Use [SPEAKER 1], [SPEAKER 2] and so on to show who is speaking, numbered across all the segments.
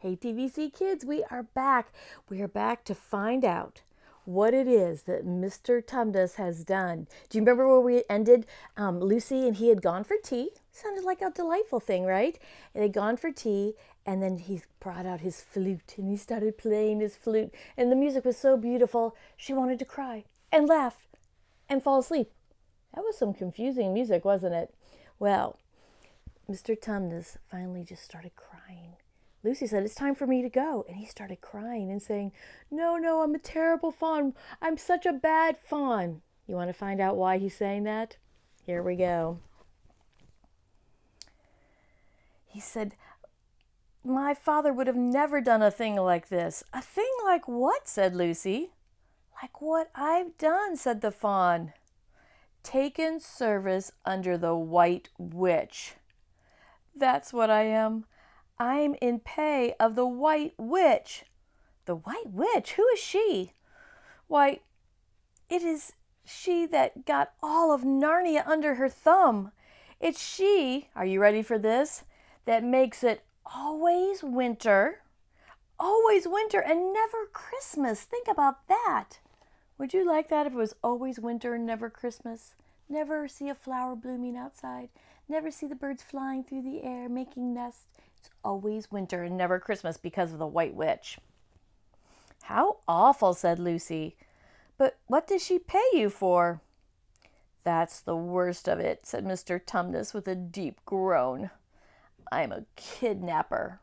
[SPEAKER 1] Hey, TVC kids, we are back. We are back to find out what it is that Mr. Tumnus has done. Do you remember where we ended? Lucy and he had gone for tea. Sounded like a delightful thing, right? And they'd gone for tea, and then he brought out his flute and he started playing his flute. And the music was so beautiful, she wanted to cry and laugh and fall asleep. That was some confusing music, wasn't it? Well, Mr. Tumnus finally just started crying. Lucy said, "It's time for me to go." And he started crying and saying, "No, no, I'm a terrible fawn. I'm such a bad fawn." You want to find out why he's saying that? Here we go. He said, "My father would have never done a thing like this." "A thing like what?" said Lucy. "Like what I've done," said the fawn. "Taken service under the White Witch. That's what I am. I'm in pay of the White Witch." "The White Witch? Who is she?" "Why, it is she that got all of Narnia under her thumb. It's she, are you ready for this, that makes it always winter and never Christmas." Think about that. Would you like that if it was always winter and never Christmas? Never see a flower blooming outside. Never see the birds flying through the air, making nests. It's always winter and never Christmas because of the White Witch. "How awful," said Lucy. "But what does she pay you for?" "That's the worst of it," said Mr. Tumnus with a deep groan. "I'm a kidnapper."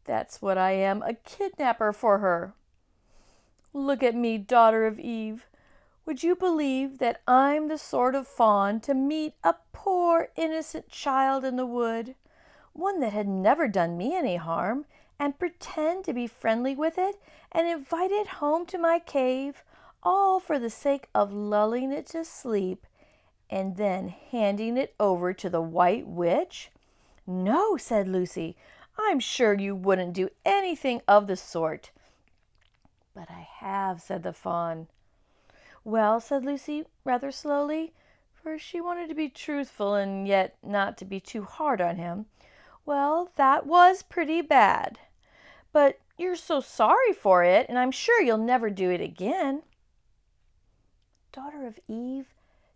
[SPEAKER 1] "That's what I am, a kidnapper for her. Look at me, daughter of Eve. Would you believe that I'm the sort of fawn to meet a poor innocent child in the wood, one that had never done me any harm, and pretend to be friendly with it and invite it home to my cave, all for the sake of lulling it to sleep and then handing it over to the White Witch?" "No," said Lucy. "I'm sure you wouldn't do anything of the sort." "But I have," said the fawn. "Well," said Lucy, rather slowly, for she wanted to be truthful and yet not to be too hard on him. "Well, that was pretty bad. But you're so sorry for it, and I'm sure you'll never do it again." "Daughter of Eve,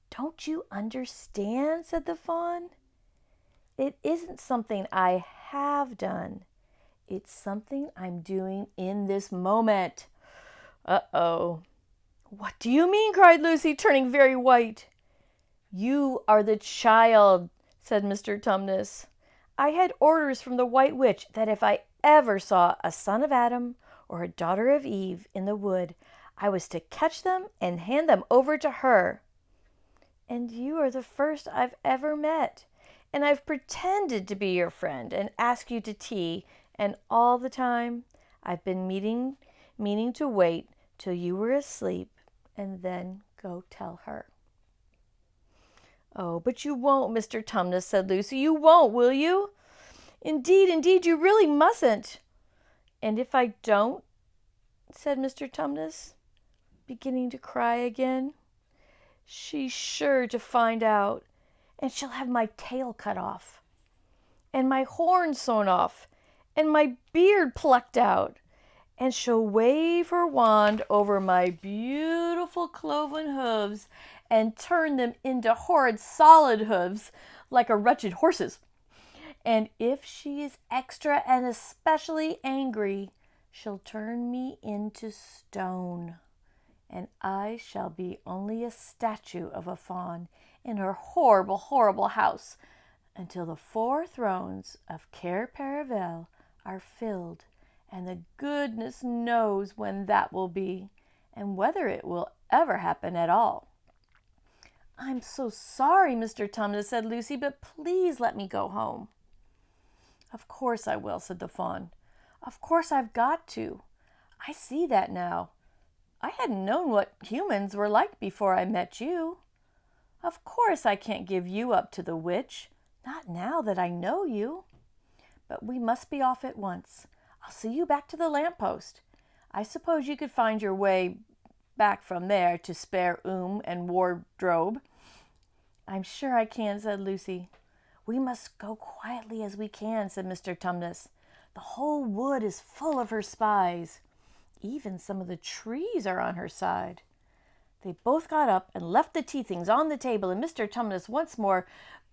[SPEAKER 1] don't you understand?" said the fawn. "It isn't something I have done. It's something I'm doing in this moment." "Uh-oh." "What do you mean?" cried Lucy, turning very white. "You are the child," said Mr. Tumnus. "I had orders from the White Witch that if I ever saw a son of Adam or a daughter of Eve in the wood, I was to catch them and hand them over to her. And you are the first I've ever met, and I've pretended to be your friend and ask you to tea, and all the time I've been meaning to wait till you were asleep and then go tell her." "Oh, but you won't, Mr. Tumnus," said Lucy. "You won't, will you? Indeed, you really mustn't." "And if I don't," said Mr. Tumnus, beginning to cry again, "she's sure to find out, and she'll have my tail cut off, and my horns sewn off, and my beard plucked out, and she'll wave her wand over my beautiful cloven hooves and turn them into horrid solid hooves like a wretched horse's. And if she is extra and especially angry, she'll turn me into stone, and I shall be only a statue of a fawn in her horrible, horrible house until the 4 thrones of Cair Paravel are filled, and the goodness knows when that will be, and whether it will ever happen at all." "I'm so sorry, Mr. Tumnus," said Lucy, "but please let me go home." "Of course I will," said the fawn. "Of course I've got to. I see that now. I hadn't known what humans were like before I met you. Of course I can't give you up to the witch, not now that I know you. But we must be off at once. I'll see you back to the lamppost. I suppose you could find your way back from there to Spare and Wardrobe." "I'm sure I can," said Lucy. "We must go quietly as we can," said Mr. Tumnus. The whole wood is full of her spies. Even some of the trees are on her side. They both got up and left the tea things on the table, and Mr. Tumnus once more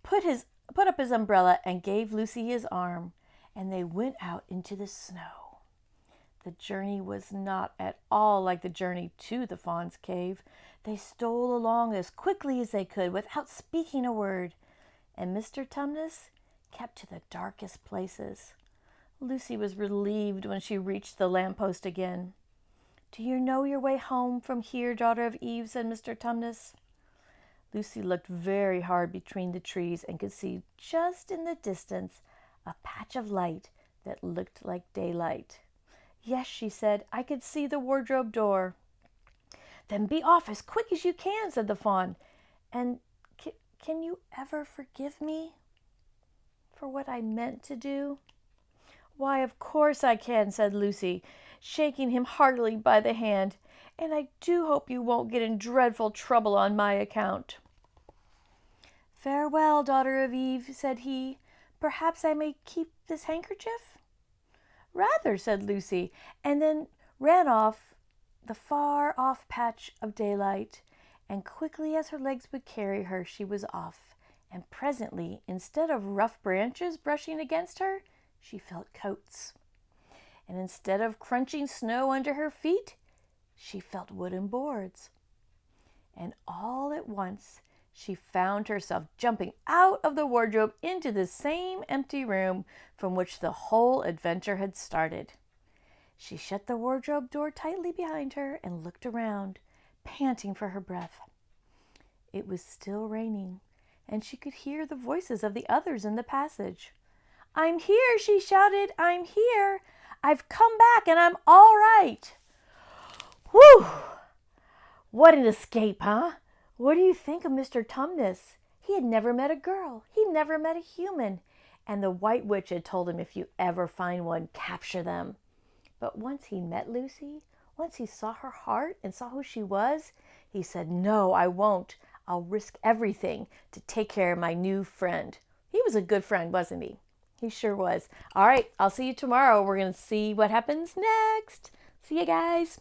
[SPEAKER 1] put up his umbrella and gave Lucy his arm, and they went out into the snow. The journey was not at all like the journey to the Fawn's cave. They stole along as quickly as they could without speaking a word, and Mr. Tumnus kept to the darkest places. Lucy was relieved when she reached the lamppost again. "Do you know your way home from here, daughter of Eve?" said Mr. Tumnus. Lucy looked very hard between the trees and could see just in the distance a patch of light that looked like daylight. "Yes," she said, "I could see the wardrobe door." "Then be off as quick as you can," said the Fawn. "And can you ever forgive me for what I meant to do?" "Why, of course I can," said Lucy, shaking him heartily by the hand. "And I do hope you won't get in dreadful trouble on my account." "Farewell, daughter of Eve," said he. "Perhaps I may keep this handkerchief?" "Rather," said Lucy, and then ran off the far-off patch of daylight, and quickly as her legs would carry her, she was off, and presently, instead of rough branches brushing against her, she felt coats. And instead of crunching snow under her feet, she felt wooden boards. And all at once, she found herself jumping out of the wardrobe into the same empty room from which the whole adventure had started. She shut the wardrobe door tightly behind her and looked around, panting for her breath. It was still raining, and she could hear the voices of the others in the passage. "I'm here," she shouted. "I'm here. I've come back and I'm all right." Whew! What an escape, huh? What do you think of Mr. Tumnus? He had never met a girl. He never met a human. And the White Witch had told him, if you ever find one, capture them. But once he met Lucy, once he saw her heart and saw who she was, he said, "No, I won't. I'll risk everything to take care of my new friend." He was a good friend, wasn't he? He sure was. All right, I'll see you tomorrow. We're going to see what happens next. See you guys.